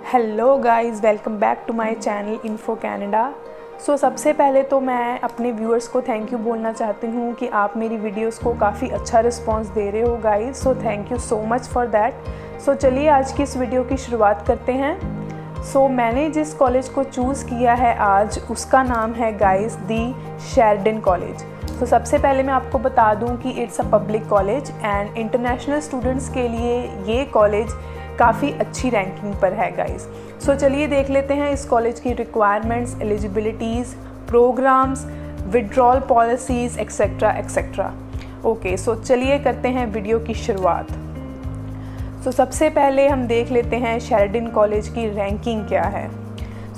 Hello guys, welcome back to my channel info Canada. सबसे पहले तो मैं अपने व्यूअर्स को थैंक यू बोलना चाहती हूँ कि आप मेरी वीडियोस को काफ़ी अच्छा रिस्पांस दे रहे हो guys. Thank you so much for that. चलिए आज की इस वीडियो की शुरुआत करते हैं। मैंने जिस कॉलेज को चूज़ किया है आज, उसका नाम है गाइस दी शेरडन कॉलेज। सबसे पहले मैं आपको बता दूं कि it's a public college and international students के लिए ये कॉलेज काफ़ी अच्छी रैंकिंग पर है गाइस। चलिए देख लेते हैं इस कॉलेज की requirements, eligibilities, programs, withdrawal policies etcetera etcetera. Okay, चलिए करते हैं वीडियो की शुरुआत। सबसे पहले हम देख लेते हैं शेरडन कॉलेज की रैंकिंग क्या है।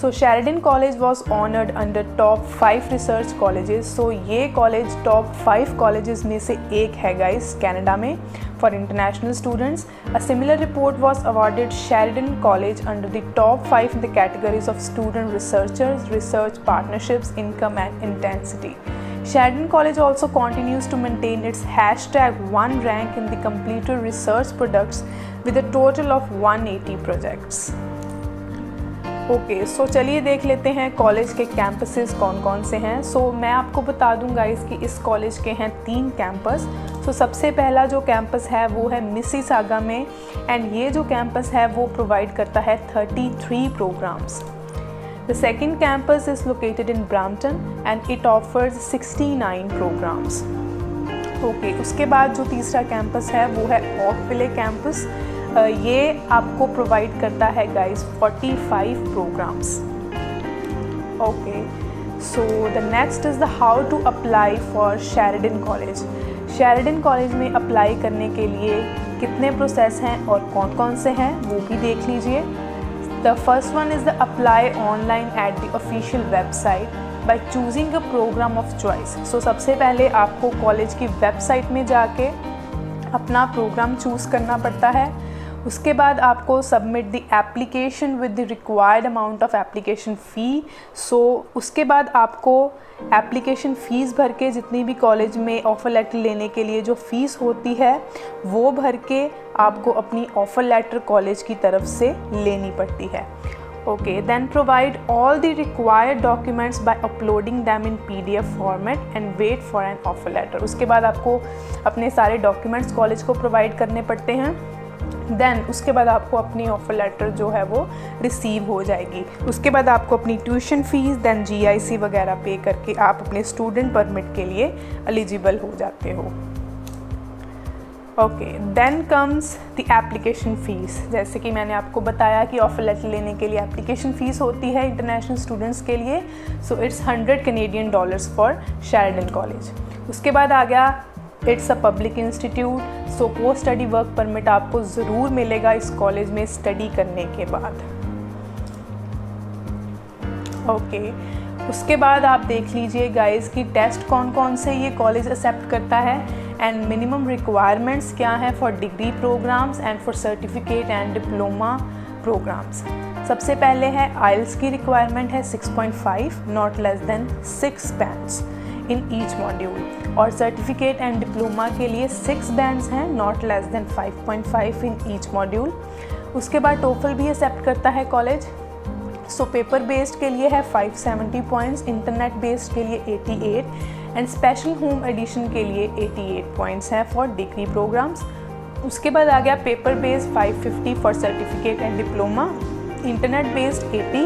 Sheridan college was honoured under top 5 research colleges. ये कॉलेज टॉप 5 कॉलेजेस में से एक है गाइस कनाडा में for international students. A similar report was awarded Sheridan college under the top 5 in the categories of student researchers, research partnerships, income and intensity. Sheridan College also continues to maintain its #1 rank in the completed research products with a total of 180 projects. Okay, चलिए देख लेते हैं college के campuses कौन कौन से हैं। मैं आपको बता दूं गाइस कि इस कॉलेज के हैं 3 कैंपस। सबसे पहला जो कैंपस है वो है मिसिसागा में एंड ये जो कैंपस है वो प्रोवाइड करता है 33 programmes. The second campus is located in Brampton and it offers 69 programs. Okay, उसके बाद जो तीसरा कैंपस है वो है ऑकविले कैंपस। ये आपको प्रोवाइड करता है guys 45 programmes. Okay, the next is the how to apply for Sheridan college. Sheridan college में अप्लाई करने के लिए कितने प्रोसेस हैं और कौन कौन से हैं वो भी देख लीजिए। The first one is the apply online at the official website by choosing a program of choice. सबसे पहले आपको कॉलेज की वेबसाइट में जाके अपना प्रोग्राम चूज़ करना पड़ता है। उसके बाद आपको submit the application with the required amount of application fee. उसके बाद आपको एप्लीकेशन फ़ीस भर के जितनी भी कॉलेज में ऑफ़र लेटर लेने के लिए जो फ़ीस होती है वो भर के आपको अपनी ऑफ़र लेटर कॉलेज की तरफ से लेनी पड़ती है। Okay, then provide all the required documents by uploading them in PDF format and wait for an offer letter. उसके बाद आपको अपने सारे डॉक्यूमेंट्स कॉलेज को प्रोवाइड करने पड़ते हैं। देन उसके बाद आपको अपनी ऑफ़र लेटर जो है वो रिसीव हो जाएगी। उसके बाद आपको अपनी ट्यूशन फ़ीस देन GIC वगैरह पे करके आप अपने स्टूडेंट परमिट के लिए एलिजिबल हो जाते हो। Okay, then comes the application fees. जैसे कि मैंने आपको बताया कि ऑफ़र लेटर लेने के लिए एप्लीकेशन फ़ीस होती है इंटरनेशनल स्टूडेंट्स के लिए। It's $100 Canadian for Sheridan college. उसके बाद आ गया it's a public institute. Post study work permit आपको ज़रूर मिलेगा इस कॉलेज में स्टडी करने के बाद। ओके, उसके बाद आप देख लीजिए गाइस कि टेस्ट कौन कौन से ये कॉलेज एक्सेप्ट करता है एंड मिनिमम रिक्वायरमेंट्स क्या है for degree programs and for certificate and diploma programs. सबसे पहले है आइल्स की रिक्वायरमेंट है 6.5, not less than 6 bands in each module. और सर्टिफिकेट एंड डिप्लोमा के लिए 6 बैंड्स हैं, not less than 5.5 in each module. उसके बाद टोफल भी एक्सेप्ट करता है कॉलेज। पेपर बेस्ड के लिए है 570 पॉइंट्स, इंटरनेट बेस्ड के लिए 88 एंड स्पेशल होम एडिशन के लिए 88 पॉइंट्स हैं फॉर डिग्री प्रोग्राम्स। उसके बाद आ गया paper based 550 for certificate and diploma, internet based 80,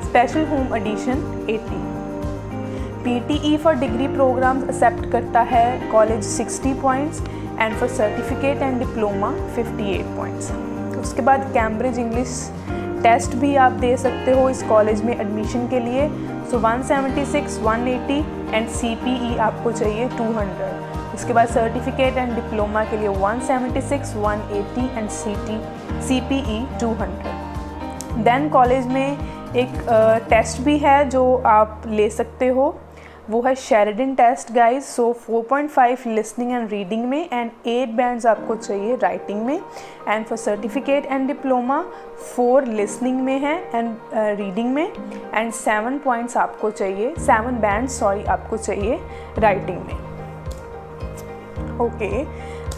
special home edition 80। PTE for degree programs except करता है college 60 points and for certificate and diploma 58 points. उसके बाद कैम्ब्रिज इंग्लिश टेस्ट भी आप दे सकते हो इस कॉलेज में एडमिशन के लिए। 176, 180 एंड CPE आपको चाहिए 200। उसके बाद सर्टिफिकेट एंड डिप्लोमा के लिए 176, 180 एंड CPE 200। देन कॉलेज में एक टेस्ट भी है जो आप ले सकते हो, वो है Sheridan test guys. 4.5 listening and reading में एंड 8 बैंड्स आपको चाहिए राइटिंग में। And for certificate and diploma 4 listening में है एंड रीडिंग में एंड 7 पॉइंट्स आपको चाहिए, 7 बैंड्स आपको चाहिए राइटिंग में। Okay,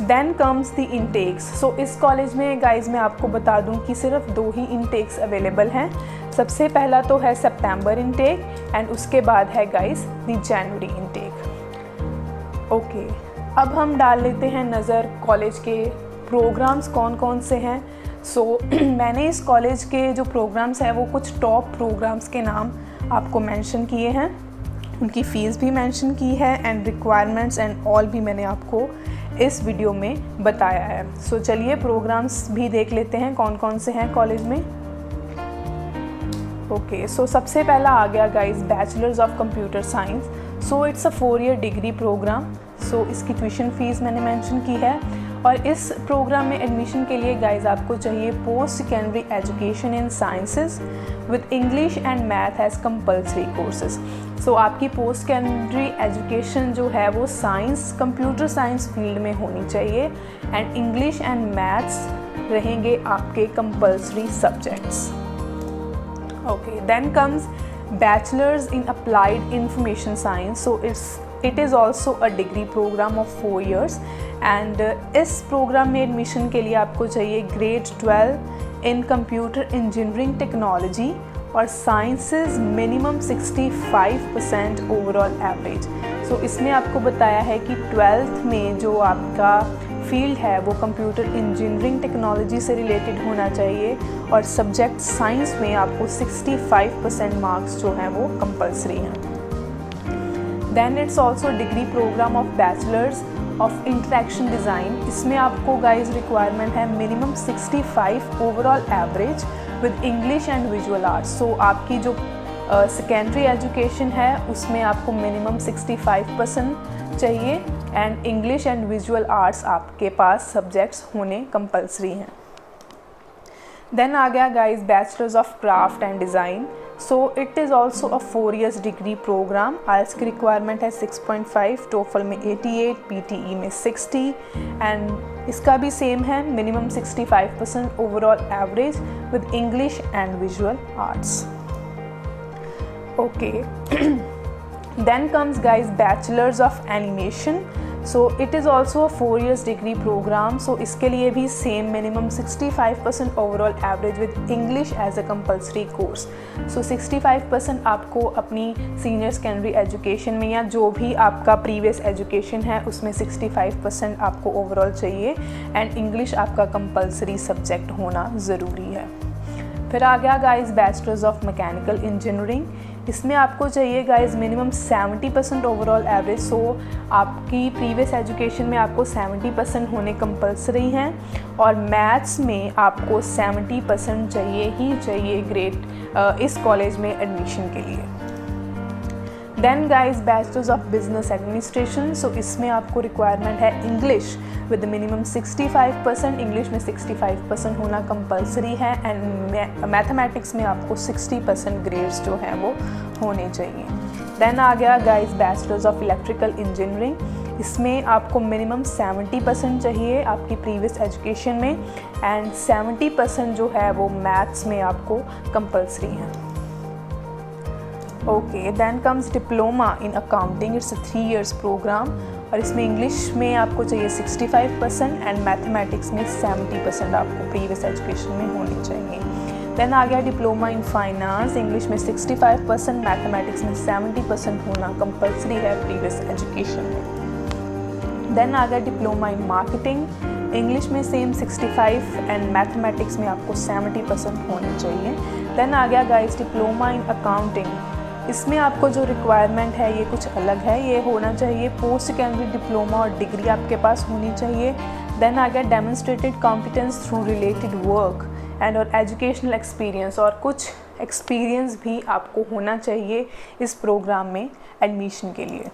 then comes the intakes. So इस कॉलेज में गाइज मैं आपको बता दूं कि सिर्फ 2 ही इनटेक्स अवेलेबल हैं। सबसे पहला तो है सितंबर इनटेक एंड उसके बाद है guys the January intake. Okay, अब हम डाल लेते हैं नज़र कॉलेज के प्रोग्राम्स कौन कौन से हैं। सो मैंने इस कॉलेज के जो प्रोग्राम्स हैं वो कुछ टॉप प्रोग्राम्स के नाम आपको मेंशन किए हैं, उनकी फ़ीस भी मेंशन की है एंड रिक्वायरमेंट्स एंड ऑल भी मैंने आपको इस वीडियो में बताया है। सो चलिए प्रोग्राम्स भी देख लेते हैं कौन कौन से हैं कॉलेज में। ओके, सो सबसे पहला आ गया guys bachelors of computer science. So it's a 4 year degree programme. So इसकी ट्यूशन फ़ीस मैंने मेंशन की है और इस प्रोग्राम में एडमिशन के लिए गाइस आपको चाहिए post secondary education in sciences with English and math as compulsory courses. So आपकी पोस्ट सेकेंडरी एजुकेशन जो है वो साइंस, कंप्यूटर साइंस फील्ड में होनी चाहिए एंड इंग्लिश एंड मैथ्स रहेंगे आपके compulsory subjects. Okay, then comes bachelors in applied information science. So it is also a degree program of 4 years and इस program में एडमिशन के लिए आपको चाहिए grade 12 in computer engineering technology और sciences minimum 65% overall average. So इसमें आपको बताया है कि 12th में जो आपका फील्ड है वो कंप्यूटर इंजीनियरिंग टेक्नोलॉजी से रिलेटेड होना चाहिए और सब्जेक्ट साइंस में आपको 65% मार्क्स जो हैं वो कंपलसरी हैं। Then it's also degree program of bachelors of interaction design. इसमें आपको गाइज रिक्वायरमेंट है minimum 65 overall average with English and visual arts. So आपकी जो सेकेंडरी एजुकेशन है उसमें आपको मिनिमम 65% चाहिए and English and visual arts आपके पास सब्जेक्ट्स होने कंपलसरी हैं। देन आ गया guys bachelors of craft and design. So it is also a 4 years degree program. IELTS की रिक्वायरमेंट है 6.5, टोफल में 88, PTE में 60 एंड इसका भी सेम है minimum 65% overall average with English and visual arts. Okay, then comes guys bachelors of animation. So it is also a 4 years degree programme. So इसके लिए भी same minimum 65% overall average with English as a compulsory course. So 65% आपको अपनी senior secondary education में या जो भी आपका प्रीवियस एजुकेशन है उसमें 65% आपको ओवरऑल चाहिए एंड इंग्लिश आपका कंपल्सरी सब्जेक्ट होना ज़रूरी है। फिर आ गया guys bachelors of mechanical engineering. इसमें आपको चाहिए गाइज मिनिमम 70% ओवरऑल एवरेज। सो आपकी प्रीवियस एजुकेशन में आपको 70% होने कंपलसरी हैं और मैथ्स में आपको 70% चाहिए ही चाहिए ग्रेड इस कॉलेज में एडमिशन के लिए। Then guys bachelors of business administration. So इसमें आपको रिक्वायरमेंट है इंग्लिश विद मिनिमम 65%, इंग्लिश में 65% होना कंपलसरी है एंड मैथमेटिक्स में आपको 60% ग्रेड्स जो हैं वो होने चाहिए। देन आ गया guys bachelors of electrical engineering. इसमें आपको मिनिमम 70% चाहिए आपकी प्रीवियस एजुकेशन में एंड 70% जो है वो मैथ्स में आपको कंपलसरी है। Okay, then comes diploma in accounting. It's a 3 years program और इसमें इंग्लिश में आपको चाहिए 65% एंड मैथमेटिक्स में 70% आपको प्रीवियस एजुकेशन में होनी चाहिए। देन आ गया डिप्लोमा इन फाइनेंस। इंग्लिश में 65%, मैथमेटिक्स में 70% होना कंपलसरी है प्रीवियस एजुकेशन में। देन आ गया डिप्लोमा इन मार्केटिंग। इंग्लिश में सेम 65 एंड मैथमेटिक्स में आपको 70% होनी चाहिए। देन आ गया गाइस डिप्लोमा इन अकाउंटिंग। इसमें आपको जो रिक्वायरमेंट है ये कुछ अलग है, ये होना चाहिए पोस्ट सेकेंडरी डिप्लोमा और डिग्री आपके पास होनी चाहिए। देन आ गया demonstrated competence through related work and और एजुकेशनल एक्सपीरियंस, और कुछ एक्सपीरियंस भी आपको होना चाहिए इस प्रोग्राम में एडमिशन के लिए।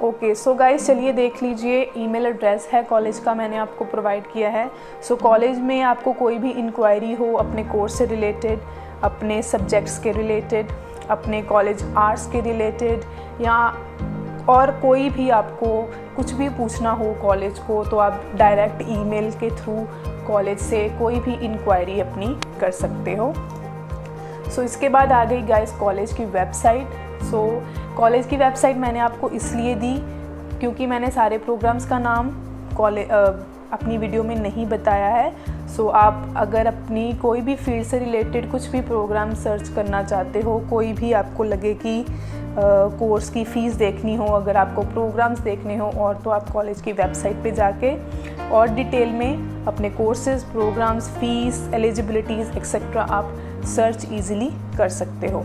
ओके, सो गाइस चलिए देख लीजिए, ईमेल एड्रेस है कॉलेज का मैंने आपको प्रोवाइड किया है। सो कॉलेज में आपको कोई भी इंक्वायरी हो अपने कोर्स से रिलेटेड, अपने सब्जेक्ट्स के रिलेटेड, अपने कॉलेज आर्ट्स के रिलेटेड या और कोई भी आपको कुछ भी पूछना हो कॉलेज को, तो आप डायरेक्ट ईमेल के थ्रू कॉलेज से कोई भी इंक्वायरी अपनी कर सकते हो। सो इसके बाद आ गई गाइस कॉलेज की वेबसाइट। सो कॉलेज की वेबसाइट मैंने आपको इसलिए दी क्योंकि मैंने सारे प्रोग्राम्स का नाम अपनी वीडियो में नहीं बताया है। सो आप अगर अपनी कोई भी फील्ड से रिलेटेड कुछ भी प्रोग्राम सर्च करना चाहते हो, कोई भी आपको लगे कि कोर्स की फ़ीस देखनी हो, अगर आपको प्रोग्राम्स देखने हो और तो आप कॉलेज की वेबसाइट पे जाके और डिटेल में अपने courses, programs, fees, eligibilities etcetera आप सर्च इजीली कर सकते हो।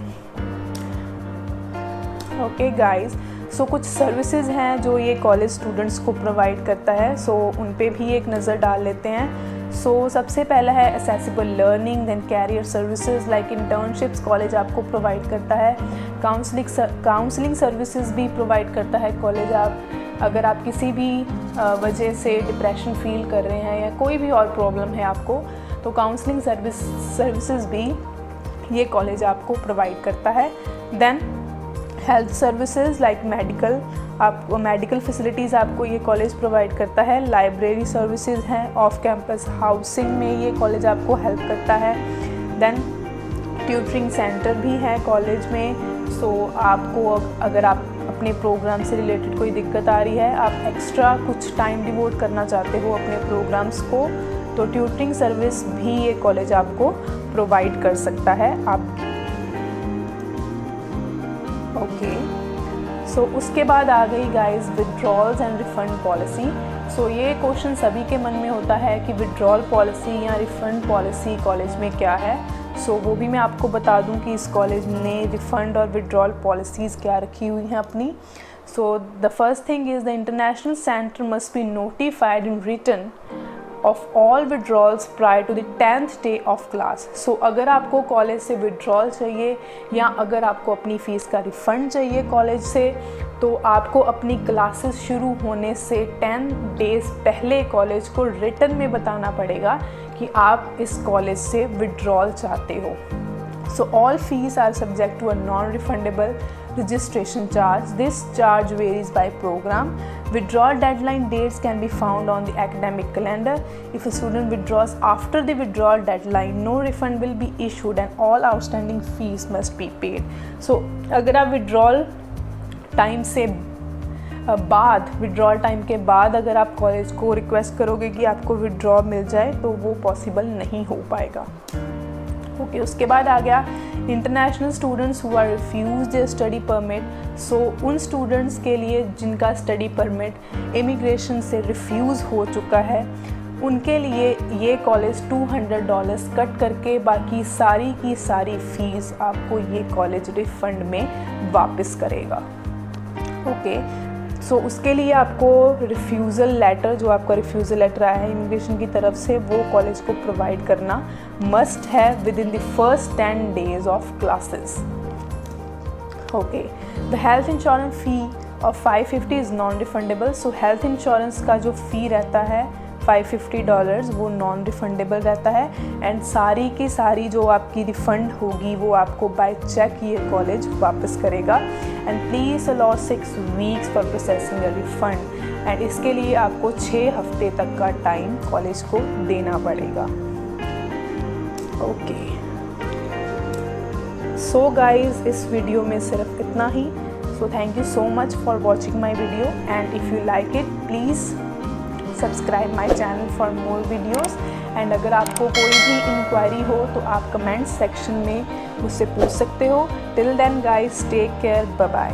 ओके गाइस, सो कुछ सर्विसेज हैं जो ये कॉलेज स्टूडेंट्स को प्रोवाइड करता है, सो उन पे भी एक नज़र डाल लेते हैं। सो सबसे पहला है accessible learning, then career services like internships college आपको प्रोवाइड करता है। काउंसलिंग सर्विसेज भी प्रोवाइड करता है कॉलेज। अगर आप किसी भी वजह से डिप्रेशन फील कर रहे हैं या कोई भी और प्रॉब्लम है आपको, तो काउंसलिंग सर्विसेज भी ये कॉलेज आपको प्रोवाइड करता है। Then health services like medical facilities आपको ये कॉलेज प्रोवाइड करता है। लाइब्रेरी सर्विसेज हैं, ऑफ कैंपस हाउसिंग में ये कॉलेज आपको हेल्प करता है। देन ट्यूटरिंग सेंटर भी है कॉलेज में। सो आपको अगर आप अपने प्रोग्राम से रिलेटेड कोई दिक्कत आ रही है, आप एक्स्ट्रा कुछ टाइम डिवोट करना चाहते हो अपने प्रोग्राम्स को, तो ट्यूटरिंग सर्विस भी ये कॉलेज आपको प्रोवाइड कर सकता है। ओके, सो उसके बाद आ गई guys withdrawals and refund policy. So ये क्वेश्चन सभी के मन में होता है कि विड्रॉल पॉलिसी या रिफ़ंड पॉलिसी कॉलेज में क्या है। सो वो भी मैं आपको बता दूं कि इस कॉलेज ने रिफ़ंड और विड्रॉल पॉलिसीज़ क्या रखी हुई हैं अपनी। So the first thing is the international centre must be notified in written of all withdrawals prior to the 10th day of class. So अगर आपको कॉलेज से विड्रॉल चाहिए या अगर आपको अपनी फ़ीस का रिफ़ंड चाहिए कॉलेज से, तो आपको अपनी क्लासेस शुरू होने से 10 डेज़ पहले कॉलेज को रिटन में बताना पड़ेगा कि आप इस कॉलेज से विड्रॉल चाहते हो। So all fees are subject to a non-refundable registration charge. This charge varies by program. Withdrawal deadline dates can be found on the academic calendar. If a student withdraws after the withdrawal deadline, no refund will be issued and all outstanding fees must be paid. So अगर आप withdrawal time से withdrawal time के बाद अगर आप college को request करोगे कि आपको विड्रॉ मिल जाए, तो वो पॉसिबल नहीं हो पाएगा। ओके, उसके बाद आ गया international students who are refuse their study permit. So उन स्टूडेंट्स के लिए जिनका स्टडी परमिट इमिग्रेशन से रिफ्यूज़ हो चुका है, उनके लिए ये कॉलेज $200 कट करके बाकी सारी की सारी फ़ीस आपको ये कॉलेज रिफ़ंड में वापस करेगा। ओके, सो उसके लिए आपको रिफ्यूज़ल लेटर, जो आपका रिफ्यूज़ल लेटर आया है इमिग्रेशन की तरफ से, वो कॉलेज को प्रोवाइड करना मस्ट है with in the first 10 days of classes. Okay, the health insurance fee of $550 is non refundable. So health insurance का जो फ़ी रहता है $550 वो नॉन रिफंडेबल रहता है, एंड सारी की सारी जो आपकी रिफ़ंड होगी वो आपको बाय चेक ये कॉलेज वापस करेगा। And please allow 6 weeks for processing a refund, and इसके लिए आपको 6 हफ्ते तक का टाइम कॉलेज को देना पड़ेगा। ओके, सो गाइज इस वीडियो में सिर्फ इतना ही। So thank you so much for watching my video, and if you like it please subscribe my channel for more videos. And अगर आपको कोई भी इंक्वायरी हो तो आप कमेंट सेक्शन में मुझसे पूछ सकते हो। Till then guys, take care, bye bye.